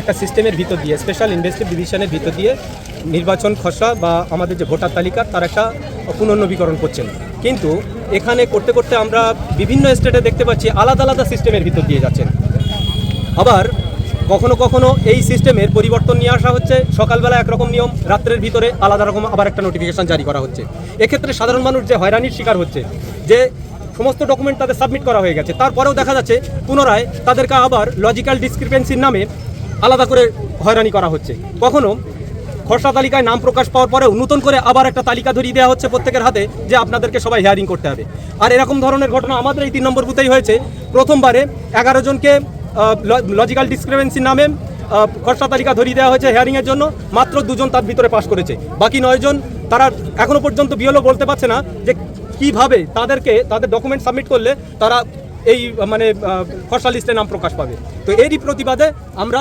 একটা সিস্টেমের ভিতর দিয়ে স্পেশাল ইনভেস্টিগেটিভ ডিভিশনের ভিতর দিয়ে নির্বাচন খসড়া বা আমাদের যে ভোটার তালিকা তার একটা পুনর্নবীকরণ করছেন। কিন্তু এখানে করতে করতে আমরা বিভিন্ন স্টেটে দেখতে পাচ্ছি আলাদা আলাদা সিস্টেমের ভিতর দিয়ে যাচ্ছেন। আবার কখনো কখনো এই সিস্টেমের পরিবর্তন নিয়ে আসা হচ্ছে, সকালবেলা একরকম নিয়ম, রাত্রের ভিতরে আলাদা রকম আবার একটা নোটিফিকেশন জারি করা হচ্ছে। এক্ষেত্রে সাধারণ মানুষ যে হয়রানির শিকার হচ্ছে, যে সমস্ত ডকুমেন্ট তাদের সাবমিট করা হয়ে গেছে, তারপরেও দেখা যাচ্ছে পুনরায় তাদেরকে আবার লজিক্যাল ডিসক্রিপেন্সির নামে আলাদা করে হয়রানি করা হচ্ছে। কখনো খসড়া তালিকায় নাম প্রকাশ পাওয়ার পরেও নতুন করে আবার একটা তালিকা ধরিয়ে দেওয়া হচ্ছে প্রত্যেকের হাতে, যে আপনাদেরকে সবাই হিয়ারিং করতে হবে। আর এরকম ধরনের ঘটনা আমাদের এই 3 নম্বর বুথেই হয়েছে। প্রথমবারে 11 জনকে লজিক্যাল ডিসক্রিপেন্সির নামে খসড়া তালিকা ধরিয়ে দেওয়া হয়েছে হিয়ারিংয়ের জন্য, মাত্র 2 জন তার ভিতরে পাশ করেছে। বাকি 9 জন তারা এখনও পর্যন্ত বিএলও বলতে পারছে না যে কীভাবে তাদের ডকুমেন্ট সাবমিট করলে তারা এই খসড়া লিস্টে নাম প্রকাশ পাবে। তো এরই প্রতিবাদে আমরা